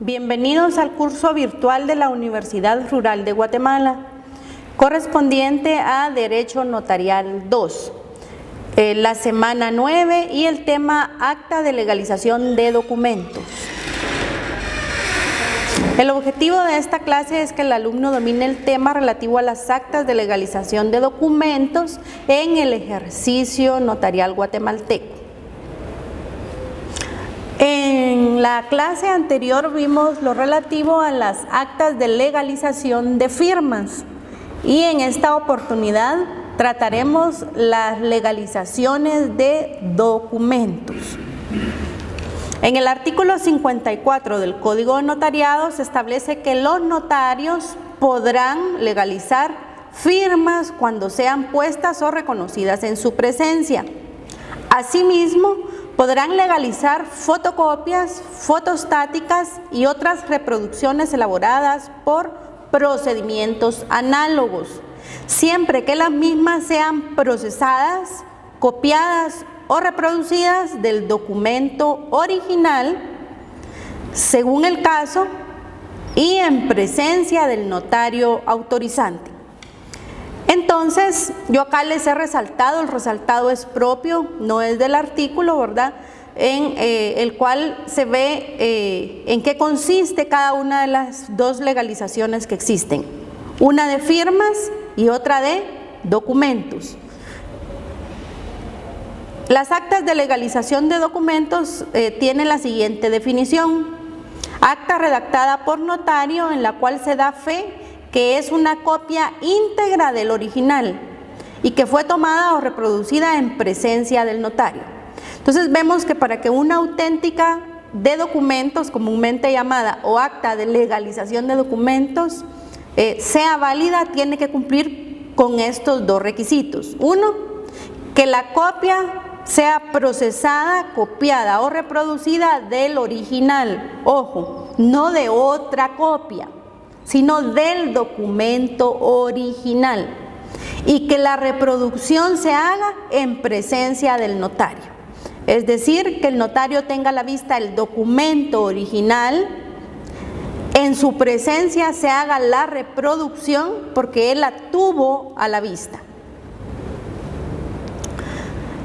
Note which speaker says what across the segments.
Speaker 1: Bienvenidos al curso virtual de la Universidad Rural de Guatemala, correspondiente a Derecho Notarial 2, la semana 9 y el tema Acta de legalización de documentos. El objetivo de esta clase es que el alumno domine el tema relativo a las actas de legalización de documentos en el ejercicio notarial guatemalteco. En la clase anterior vimos lo relativo a las actas de legalización de firmas y en esta oportunidad trataremos las legalizaciones de documentos. En el artículo 54 del Código de Notariado se establece que los notarios podrán legalizar firmas cuando sean puestas o reconocidas en su presencia. Asimismo, podrán legalizar fotocopias, fotostáticas y otras reproducciones elaboradas por procedimientos análogos, siempre que las mismas sean procesadas, copiadas o reproducidas del documento original, según el caso, y en presencia del notario autorizante. Entonces, yo acá les he resaltado, el resaltado es propio, no es del artículo, ¿verdad?, en el cual se ve en qué consiste cada una de las dos legalizaciones que existen, una de firmas y otra de documentos. Las actas de legalización de documentos tienen la siguiente definición: acta redactada por notario en la cual se da fe que es una copia íntegra del original y que fue tomada o reproducida en presencia del notario. Entonces vemos que para que una auténtica de documentos, comúnmente llamada o acta de legalización de documentos, sea válida, tiene que cumplir con estos dos requisitos. Uno, que la copia sea procesada, copiada o reproducida del original, ojo, no de otra copia, sino del documento original, y que la reproducción se haga en presencia del notario. Es decir, que el notario tenga a la vista el documento original, en su presencia se haga la reproducción porque él la tuvo a la vista.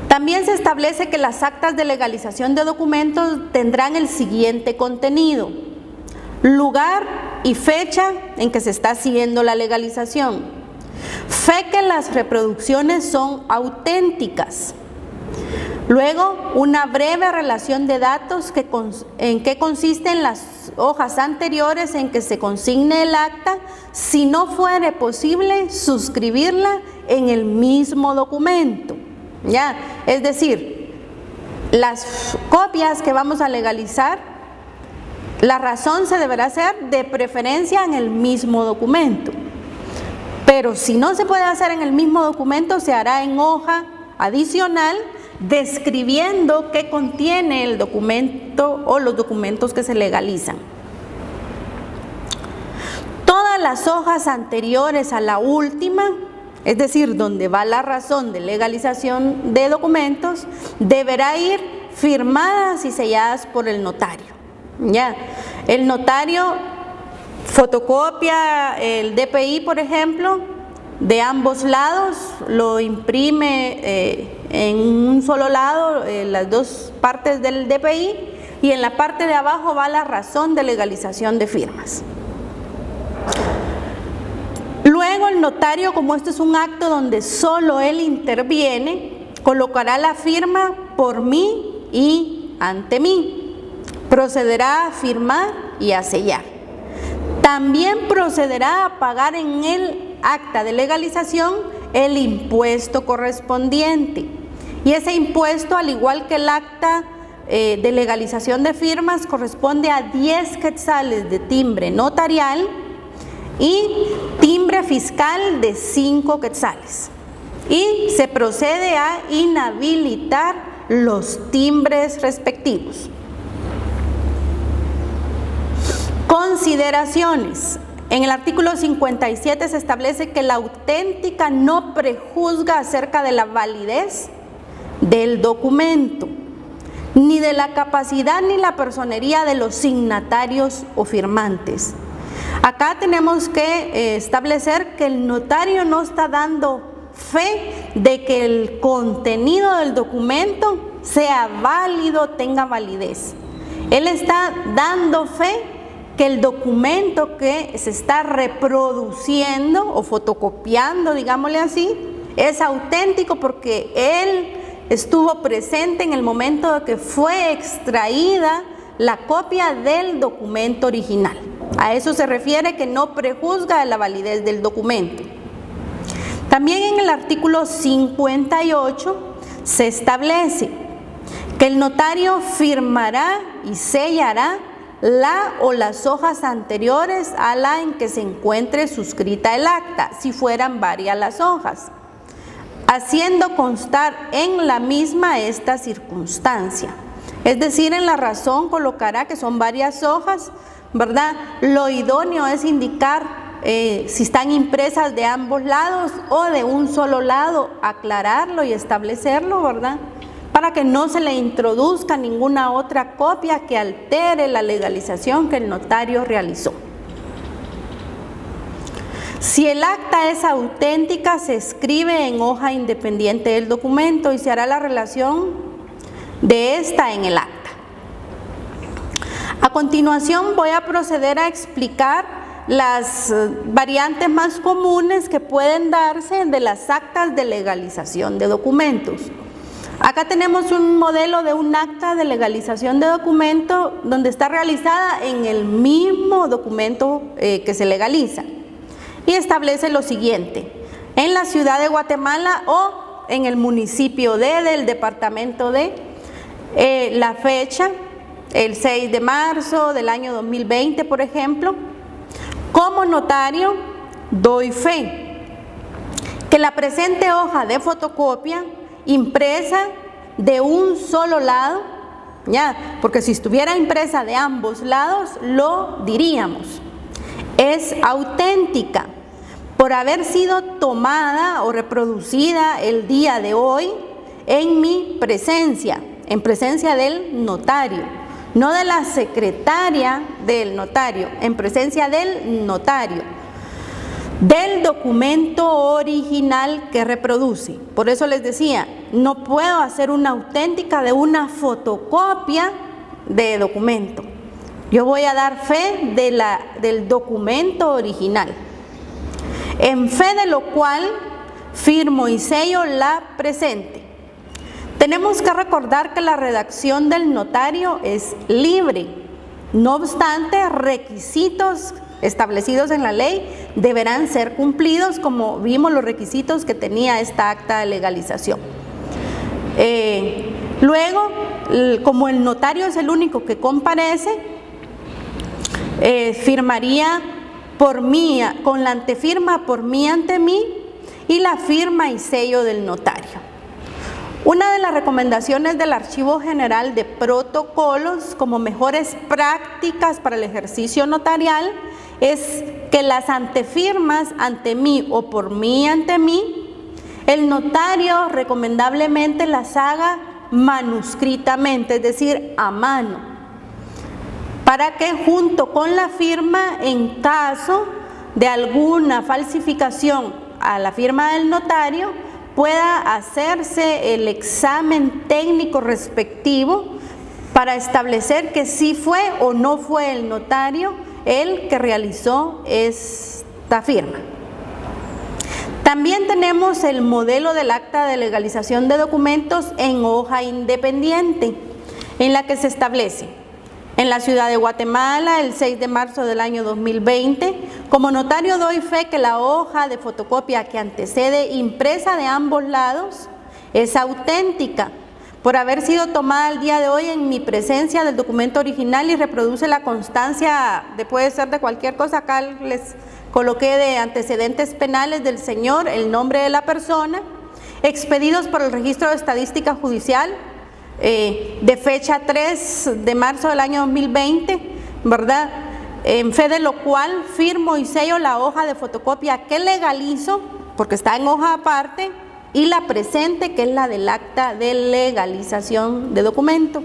Speaker 1: También se establece que las actas de legalización de documentos tendrán el siguiente contenido: lugar y fecha en que se está haciendo la legalización, fe que las reproducciones son auténticas, luego una breve relación de datos en qué consisten las hojas anteriores en que se consigne el acta, si no fuere posible suscribirla en el mismo documento. ¿Ya? Es decir, las copias que vamos a legalizar, la razón se deberá hacer de preferencia en el mismo documento, pero si no se puede hacer en el mismo documento, se hará en hoja adicional describiendo qué contiene el documento o los documentos que se legalizan. Todas las hojas anteriores a la última, es decir, donde va la razón de legalización de documentos, deberá ir firmadas y selladas por el notario. Ya, el notario fotocopia el DPI, por ejemplo, de ambos lados, lo imprime en un solo lado, las dos partes del DPI, y en la parte de abajo va la razón de legalización de firmas. Luego el notario, como este es un acto donde solo él interviene, colocará la firma por mí y ante mí. Procederá a firmar y a sellar. También procederá a pagar en el acta de legalización el impuesto correspondiente. Y ese impuesto, al igual que el acta de legalización de firmas, corresponde a 10 quetzales de timbre notarial y timbre fiscal de 5 quetzales. Y se procede a inhabilitar los timbres respectivos. Consideraciones. En el artículo 57 se establece que la auténtica no prejuzga acerca de la validez del documento. ni de la capacidad ni la personería de los signatarios o firmantes. Acá tenemos que establecer que el notario no está dando fe de que el contenido del documento sea válido, tenga validez. Él está dando fe que el documento que se está reproduciendo o fotocopiando, digámosle así, es auténtico porque él estuvo presente en el momento de que fue extraída la copia del documento original. A eso se refiere que no prejuzga la validez del documento. También en el artículo 58 se establece que el notario firmará y sellará la o las hojas anteriores a la en que se encuentre suscrita el acta, si fueran varias las hojas, haciendo constar en la misma esta circunstancia. Es decir, en la razón colocará que son varias hojas, ¿verdad? Lo idóneo es indicar si están impresas de ambos lados o de un solo lado, aclararlo y establecerlo, ¿verdad? Para que no se le introduzca ninguna otra copia que altere la legalización que el notario realizó. Si el acta es auténtica, se escribe en hoja independiente del documento y se hará la relación de esta en el acta. A continuación voy a proceder a explicar las variantes más comunes que pueden darse de las actas de legalización de documentos. Acá tenemos un modelo de un acta de legalización de documento donde está realizada en el mismo documento que se legaliza. Y establece lo siguiente: en la ciudad de Guatemala o en el municipio del departamento de, la fecha, el 6 de marzo del año 2020, por ejemplo, como notario doy fe que la presente hoja de fotocopia impresa de un solo lado, ya, porque si estuviera impresa de ambos lados, lo diríamos, es auténtica por haber sido tomada o reproducida el día de hoy en mi presencia, en presencia del notario, no de la secretaria del notario, en presencia del notario, del documento original que reproduce. Por eso les decía, no puedo hacer una auténtica de una fotocopia de documento. Yo voy a dar fe del documento original, en fe de lo cual firmo y sello la presente. Tenemos que recordar que la redacción del notario es libre. No obstante, requisitos establecidos en la ley deberán ser cumplidos, como vimos los requisitos que tenía esta acta de legalización. Luego, como el notario es el único que comparece, firmaría por mí, con la antefirma por mí ante mí y la firma y sello del notario. Una de las recomendaciones del Archivo General de Protocolos como mejores prácticas para el ejercicio notarial es que las antefirmas ante mí o por mí ante mí, el notario recomendablemente las haga manuscritamente, es decir, a mano, para que junto con la firma, en caso de alguna falsificación a la firma del notario, pueda hacerse el examen técnico respectivo para establecer que sí fue o no fue el notario el que realizó esta firma. También tenemos el modelo del acta de legalización de documentos en hoja independiente, en la que se establece: en la ciudad de Guatemala, el 6 de marzo del año 2020, como notario doy fe que la hoja de fotocopia que antecede impresa de ambos lados es auténtica por haber sido tomada el día de hoy en mi presencia del documento original y reproduce la constancia puede ser de cualquier cosa. Acá les coloqué de antecedentes penales del señor, el nombre de la persona, expedidos por el Registro de Estadística Judicial, de fecha 3 de marzo del año 2020, ¿verdad? En fe de lo cual firmo y sello la hoja de fotocopia que legalizo, porque está en hoja aparte, y la presente, que es la del acta de legalización de documento.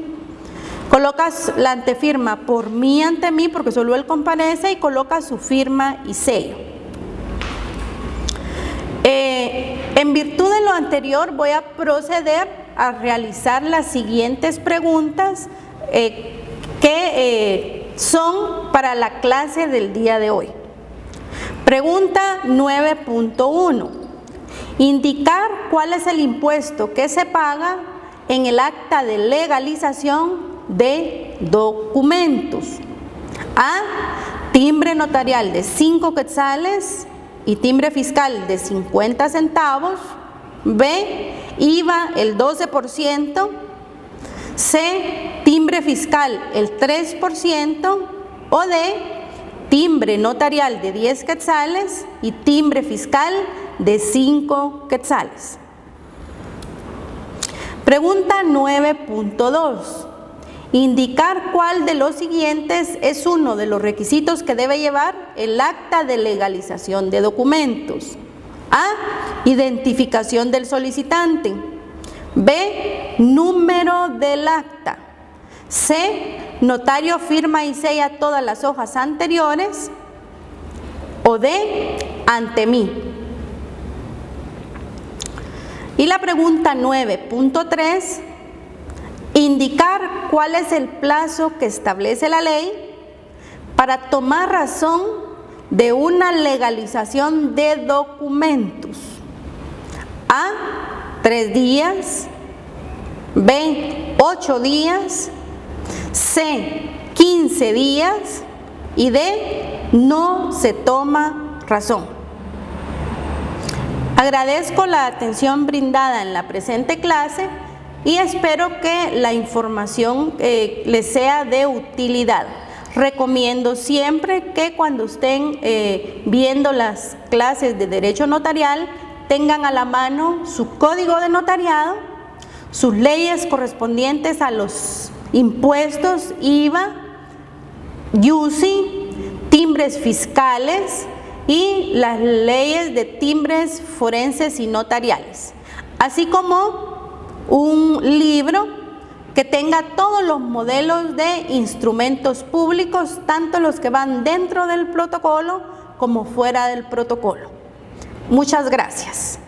Speaker 1: Colocas la antefirma por mí ante mí, porque solo él comparece, y colocas su firma y sello. En virtud de lo anterior, voy a proceder a realizar las siguientes preguntas que son para la clase del día de hoy. Pregunta 9.1. Indicar cuál es el impuesto que se paga en el acta de legalización de documentos. A. Timbre notarial de 5 quetzales y timbre fiscal de 50 centavos. B. IVA el 12%. C. Timbre fiscal el 3%. O D. Timbre notarial de 10 quetzales y timbre fiscal de 5 quetzales. Pregunta 9.2. Indicar cuál de los siguientes es uno de los requisitos que debe llevar el acta de legalización de documentos. A. Identificación del solicitante. B. Número del acta. C. Notario firma y sella todas las hojas anteriores. O D. Ante mí. Y la pregunta 9.3. Indicar cuál es el plazo que establece la ley para tomar razón de una legalización de documentos. A. 3 días. B. 8 días. C. 15 días. Y D. No se toma razón. Agradezco la atención brindada en la presente clase y espero que la información les sea de utilidad. Recomiendo siempre que cuando estén viendo las clases de Derecho Notarial tengan a la mano su código de notariado, sus leyes correspondientes a los impuestos, IVA, IUSI, timbres fiscales y las leyes de timbres forenses y notariales, así como un libro que tenga todos los modelos de instrumentos públicos, tanto los que van dentro del protocolo como fuera del protocolo. Muchas gracias.